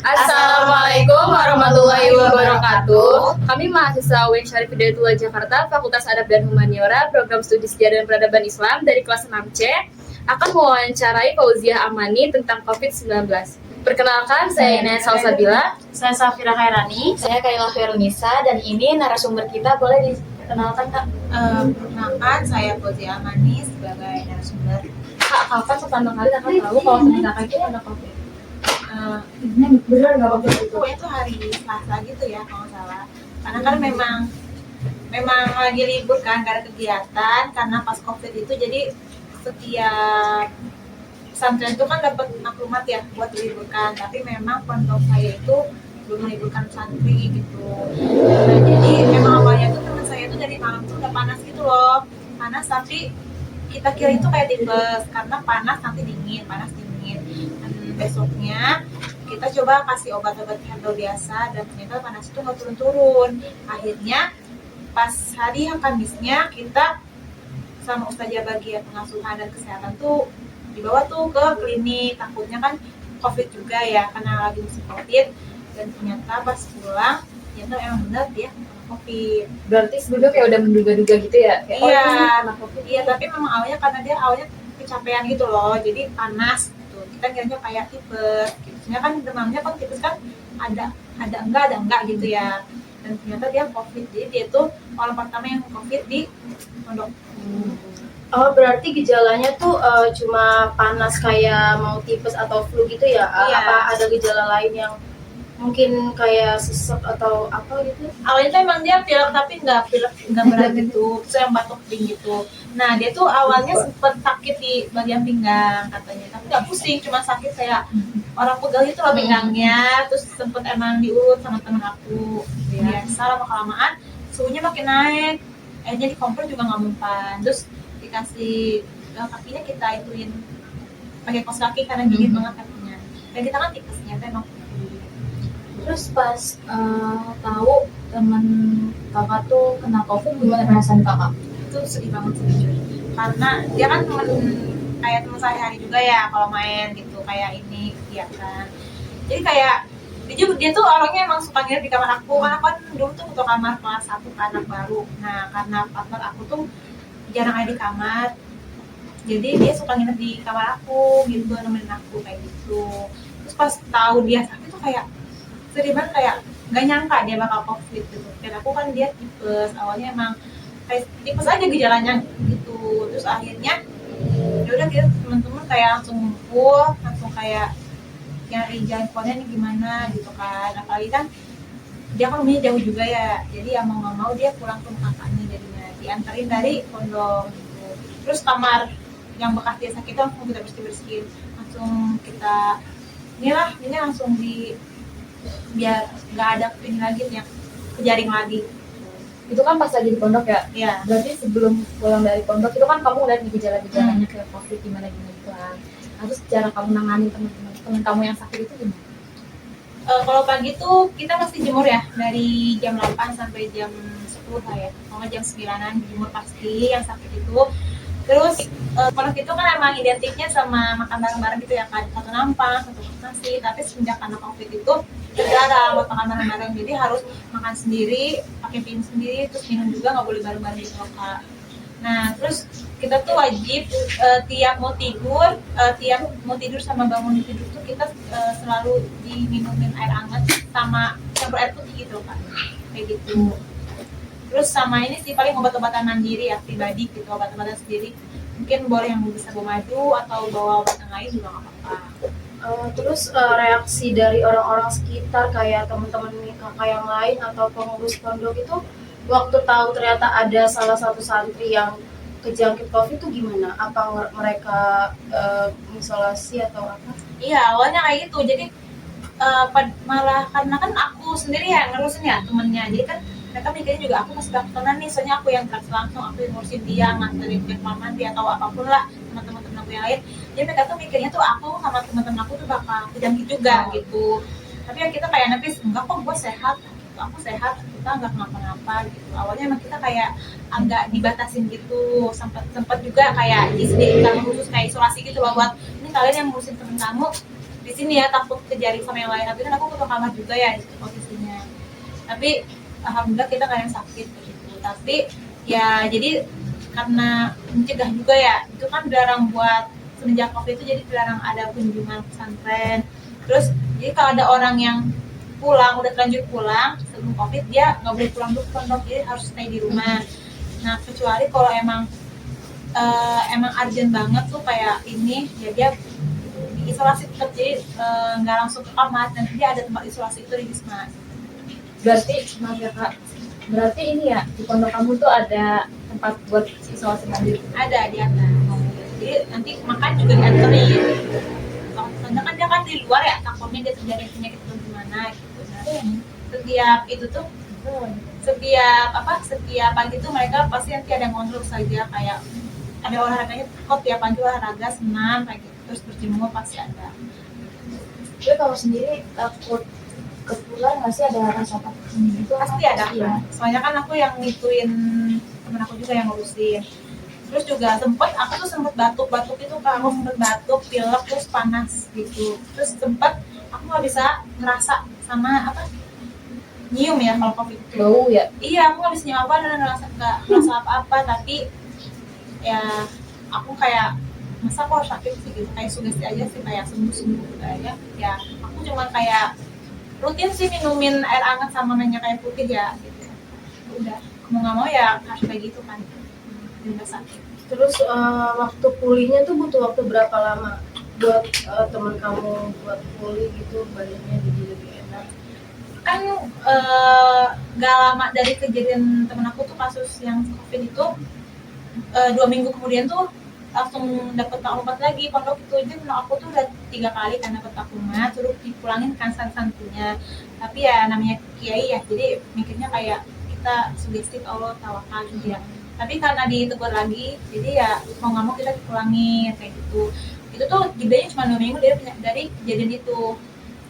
Assalamualaikum warahmatullahi wabarakatuh. Kami mahasiswa UIN Syarif Hidayatullah Jakarta, Fakultas Adab dan Humaniora, Program Studi Sejarah dan Peradaban Islam dari kelas 6C akan mewawancarai Fauziah Amani tentang COVID-19. Perkenalkan, saya Inaya Salsabila. Saya Safira Khairani. Saya Kaila Khairunisa, dan ini narasumber kita. Boleh dikenalkan, Kak? Perkenalkan, saya Fauziah Amani sebagai narasumber. Kak, kapan pertama kali Kakak tahu kalau teman Kakak itu ada COVID? Benar nggak waktu itu? Itu hari Selasa gitu ya kalau nggak salah. Karena kan memang lagi libur kan, gak ada kegiatan karena pas COVID itu, jadi setiap pesantren itu kan dapat maklumat ya buat diliburkan, tapi memang pondok saya itu belum meliburkan santri gitu. Nah, jadi memang awalnya tuh teman saya itu dari malam tuh udah panas gitu loh, panas, tapi kita kira itu kayak tipes karena panas nanti dingin, panas dingin. Dan besoknya kita coba kasih obat-obat handle biasa dan ternyata panas itu nggak turun-turun. Akhirnya pas hari yang Kamisnya kita sama Ustazah bagian pengasuhan dan kesehatan tuh dibawa tuh ke klinik, takutnya kan COVID juga ya karena lagi musim COVID, dan ternyata pas pulang ternyata emang benar dia COVID. Berarti sebelumnya kayak udah menduga-duga gitu ya? Kayak, Iya, kena COVID. iya, tapi memang awalnya karena dia awalnya kecapean gitu loh, jadi panas gitu. Kita kiranya kayak tipes gitu. Sebenarnya kan demamnya kan tipes kan ada enggak gitu ya. Dan ternyata dia COVID, jadi dia tuh orang pertama yang COVID di pondok. Oh, berarti gejalanya tuh cuma panas kayak mau tipes atau flu gitu ya? Iya. Apa ada gejala lain yang mungkin kayak sesek atau apa gitu? Awalnya tuh emang dia pilek, tapi nggak berat gitu, terus yang batuk kering gitu. Nah, dia tuh awalnya sempet sakit di bagian pinggang katanya, tapi nggak pusing, cuma sakit kayak orang pegal gitu loh pinggangnya. Terus sempet emang diurut sama temen aku, biasa lama-kelamaan suhunya makin naik, akhirnya di kompor juga nggak mempan, terus dikasih kakinya kita ituin pakai kaos kaki karena dingin banget kakinya. Dan kita kan tipesnya tuh emang. Terus pas tahu teman kakak tuh kena COVID, gimana perasaan kakak? Itu sedih banget sih jujur, karena dia kan kayak teman sehari-hari juga ya kalau main gitu, kayak ini kegiatan. Jadi kayak dia tuh orangnya emang suka nginep di kamar aku, karena kan dulu tuh untuk kamar kelas 1 ke anak baru. Nah, karena partner aku tuh jarang ada di kamar, jadi dia suka nginep di kamar aku gitu, nemenin aku kayak gitu. Terus pas tahu dia sakit tuh kayak sedih banget, kayak nggak nyangka dia bakal COVID gitu. Dan aku kan dia tipes, awalnya emang kayak tipes aja gejalanya gitu. Terus akhirnya ya udah, kita teman-teman kayak langsung ngumpul, langsung kayak nyari jalan keluarnya nih gimana gitu kan. Apalagi kan dia kan rumahnya jauh juga ya, jadi ya mau nggak mau dia pulang ke kakaknya, jadinya dianterin dari pondok gitu. Terus kamar yang bekas dia sakit itu langsung kita bersihin, langsung kita ini langsung di biar nggak ada ini lagi yang kejaring lagi. Itu kan pas lagi di pondok ya? Iya. Berarti sebelum pulang dari pondok itu kan kamu udah gejala-gejalanya kayak COVID gimana gitu kan. Terus cara kamu nanganin teman kamu yang sakit itu gimana? Kalau pagi tuh kita pasti jemur ya, dari jam 8 sampai jam 10 lah ya. Kalau jam 9-an jemur pasti yang sakit itu. Terus pondok itu kan emang identiknya sama makan bareng-bareng gitu ya kan, satu nampang, satu nasi. Tapi semenjak karena COVID itu jarang buat makan bareng-bareng, jadi harus makan sendiri, pakai piring sendiri, terus minum juga nggak boleh bareng-bareng di lokal. Nah, terus kita tuh wajib tiap mau tidur sama bangun tidur tuh kita selalu diminumin air hangat sama campur air putih gitu kan, kayak gitu. Terus sama ini sih paling obat-obatan mandiri ya, pribadi gitu, obat-obatan sendiri. Mungkin boleh yang bisa bawa madu atau bawa obat yang lain juga nggak apa-apa. Terus reaksi dari orang-orang sekitar kayak teman-teman kakak yang lain atau pengurus pondok itu waktu tahu ternyata ada salah satu santri yang kejangkit COVID itu gimana? Apa mereka isolasi atau apa? Iya, awalnya kayak gitu. Jadi malah karena kan aku sendiri ya ngurusin ya temennya, jadi kan mereka mikirnya juga aku masih bakal nih, soalnya aku yang interaksi langsung, aku yang ngurusin dia, nganterin ke kamar mandi atau apapun lah sama teman-teman aku yang lain. Jadi mereka tuh mikirnya tuh aku sama teman-teman aku tuh bakal kejangkit juga gitu. Tapi ya kita kayak nepis, enggak kok, gue sehat, aku sehat, kita nggak kenapa-napa gitu. Awalnya emang kita kayak agak dibatasin gitu, sempat juga kayak di sini kita khusus kayak isolasi gitu loh, buat ini kalian yang ngurusin temen kamu di sini ya takut kejaring sama yang lain, tapi kan aku butuh kamar juga ya di situ posisinya. Tapi alhamdulillah kita nggak yang sakit begitu. Tapi ya jadi karena mencegah juga ya, itu kan dilarang buat semenjak COVID itu, jadi dilarang ada kunjungan pesantren. Terus jadi kalau ada orang yang pulang udah terlanjur pulang sebelum COVID, dia nggak boleh pulang dulu ke pondok, jadi harus stay di rumah. Nah kecuali kalau emang urgent banget tuh kayak ini ya dia isolasi tetap, jadi nggak langsung ke kamar, nanti dia ada tempat isolasi itu di Wisma. Berarti maaf ya Kak, berarti ini ya di pondok kamu tuh ada tempat buat isolasi mandiri? Ada di atas, jadi nanti makan juga dianterin. Soalnya kan dia kan di luar ya, takutnya dia terjadi penyakit itu gimana gitu. Nah, setiap itu tuh setiap pagi tuh mereka pasti nanti ada ngontrol saja, kayak ada olahraganya kok tiap pagi olahraga senam kayak gitu, terus berjemur pasti ada. Tapi kalau sendiri takut ketular nggak sih, ada rasa takut gitu? Pasti ada Iya. kan, soalnya kan aku yang ngituin, temen aku juga yang ngurusin. Terus juga aku tuh sempet batuk itu kan, aku sempet batuk, pilek, terus panas gitu. Terus sempet aku nggak bisa ngerasa sama nyium ya kalau COVID itu. Bau ya? Iya, aku nggak bisa nyium apa dan nggak ngerasa apa-apa, tapi ya aku kayak masa aku harus sakit sih gitu, kayak sugesti aja sih, kayak sembuh gitu aja. Ya aku cuma kayak rutin sih minumin air hangat sama minyak kayu putih ya gitu. Udah mau nggak mau ya harus kayak gitu kan, udah sakit. Terus waktu pulihnya tuh butuh waktu berapa lama buat teman kamu buat pulih gitu, badannya jadi lebih enak? Kan gak lama dari kejadian temen aku tuh kasus yang COVID itu, 2 minggu kemudian tuh langsung dapet obat lagi pondok itu. Jadi temen aku tuh udah 3 kali kan dapet taklumat, suruh dipulangin kan santunya. Tapi ya namanya kiai ya, jadi mikirnya kayak kita sugesti Allah, tawakal gitu ya. Tapi karena ditegur lagi, jadi ya mau nggak mau kita dipulangin kayak gitu. Itu tuh jedanya cuma 2 minggu dari kejadian itu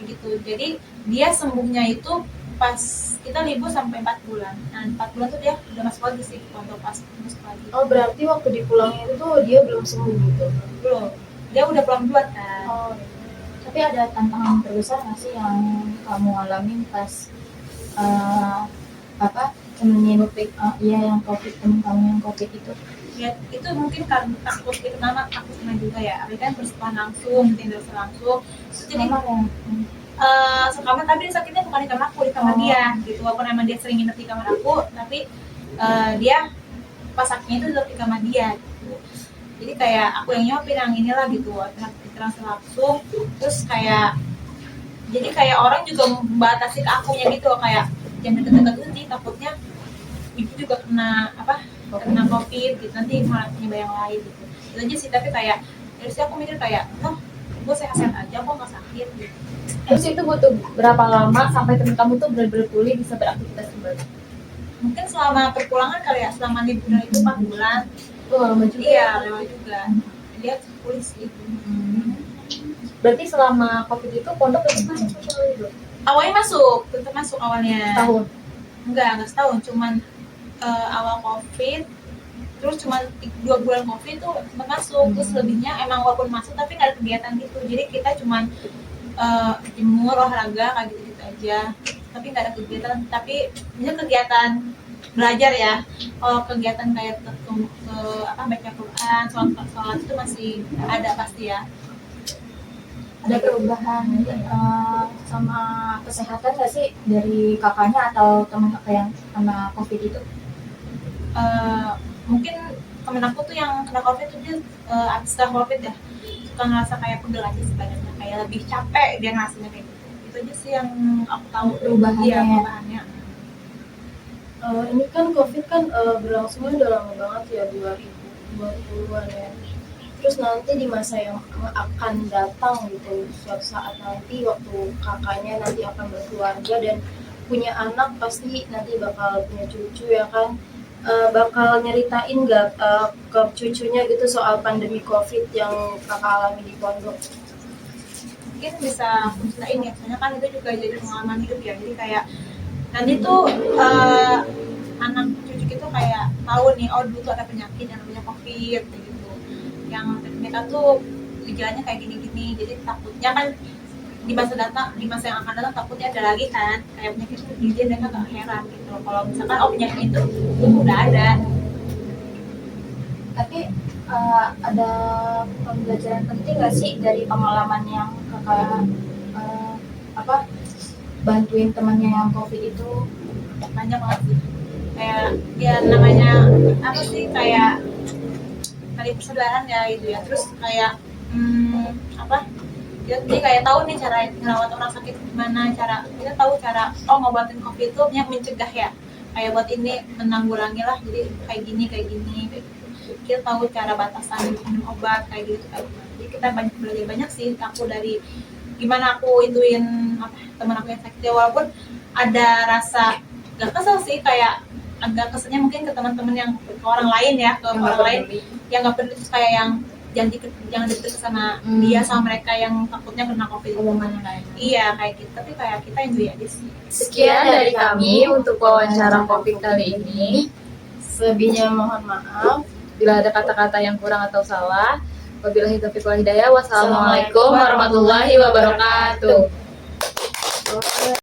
kayak gitu. Jadi dia sembuhnya itu pas kita libur sampai 4 bulan. Nah 4 bulan tuh dia udah masuk lagi sih pondok, pas masuk lagi. Oh berarti waktu dipulangin itu tuh dia belum sembuh gitu? Belum, dia udah pulang duluan kan. Oh. Tapi ada tantangan terbesar nggak sih yang kamu alamin pas temennya yang COVID, temen kamu yang COVID itu? Ya itu mungkin karena takut, itu pertama takutnya juga ya, tapi kan bersentuhan langsung, tindak langsung. Jadi sekamar, tapi sakitnya bukan di kamar aku, di kamar dia gitu. Walaupun emang dia sering nginep di kamar aku, tapi dia pas sakitnya itu tetap di kamar dia gitu. Jadi kayak aku yang nyopin yang inilah gitu, transfer langsung. Terus kayak jadi kayak orang juga membatasi ke akunya gitu, kayak jangan deket-deket itu sih, takutnya ibu juga kena COVID gitu, nanti malah penyebab yang lain gitu. Itu aja sih. Tapi kayak dari situ aku mikir kayak gue sehat-sehat aja kok, nggak sakit gitu. Terus itu butuh berapa lama sampai temen kamu tuh benar-benar pulih bisa beraktivitas kembali? Mungkin selama perpulangan kali ya, selama liburan itu 4 bulan. Oh lama juga. Iya, lama juga. Dia pulih sih. Berarti selama COVID itu pondok tetap masuk dulu? Awalnya tetap masuk awalnya. Tahun? Enggak setahun, cuman awal COVID, terus cuman 2 bulan COVID tuh sempat masuk. Terus lebihnya emang walaupun masuk tapi nggak ada kegiatan gitu, jadi kita cuman jemur, olahraga kayak gitu aja, tapi nggak ada kegiatan. Tapi ini kegiatan belajar ya, kalau kegiatan kayak baca Quran, sholat itu masih ada pasti ya. Ada perubahan sama kesehatan nggak sih dari kakaknya atau teman kakak yang kena COVID itu? Mungkin temen aku tuh yang kena COVID tuh dia setelah COVID ya suka ngerasa kayak pegel aja sebenarnya, kayak lebih capek dia ngerasanya kayak gitu. Itu aja sih yang aku tahu Perubahannya. Iya, perubahannya. Ini kan COVID kan berlangsungnya udah lama banget ya, 2020-an ya. Terus nanti di masa yang akan datang gitu, suatu saat nanti waktu kakaknya nanti akan berkeluarga dan punya anak, pasti nanti bakal punya cucu ya kan, bakal nyeritain nggak ke cucunya gitu soal pandemi COVID yang kakak alami di pondok? Mungkin bisa aku ceritain ya, soalnya kan itu juga jadi pengalaman hidup ya. Jadi kayak nanti tuh anak cucu itu kayak tahu nih, dulu tuh ada penyakit yang namanya COVID gitu, yang mereka tuh gejalanya kayak gini-gini. Jadi takutnya kan di masa yang akan datang takutnya ada lagi kan kayak penyakit itu, jadi mereka gak heran gitu loh. Kalau misalkan penyakit itu udah ada. Tapi ada pembelajaran penting nggak sih dari pengalaman yang kakak bantuin temannya yang COVID itu? Banyak banget sih, kayak ya namanya apa sih, kayak tali persaudaraan ya gitu ya. Terus kayak jadi kayak tahu nih cara merawat orang sakit gimana, cara kita tahu cara ngobatin COVID itu mencegah ya, kayak buat ini menanggulangi lah, jadi kayak gini kayak gitu. Kita tahu cara batasan minum obat kayak gitu kayak gimana. Jadi kita belajar banyak sih, aku dari gimana aku ituin teman aku yang sakit ya, walaupun ada rasa gak kesel sih, kayak agak keselnya mungkin ke teman-teman yang ke orang lain ya, ke orang lain yang gak peduli, terus kayak yang jangan deket sama dia sama mereka yang takutnya kena COVID gimana kayak iya kayak gitu. Tapi kayak kita enjoy aja sih. Sekian dari kami untuk wawancara COVID kali ini. Selebihnya mohon maaf. Bila ada kata-kata yang kurang atau salah, wabillahi taufiq wal hidayah. Wassalamualaikum warahmatullahi wabarakatuh.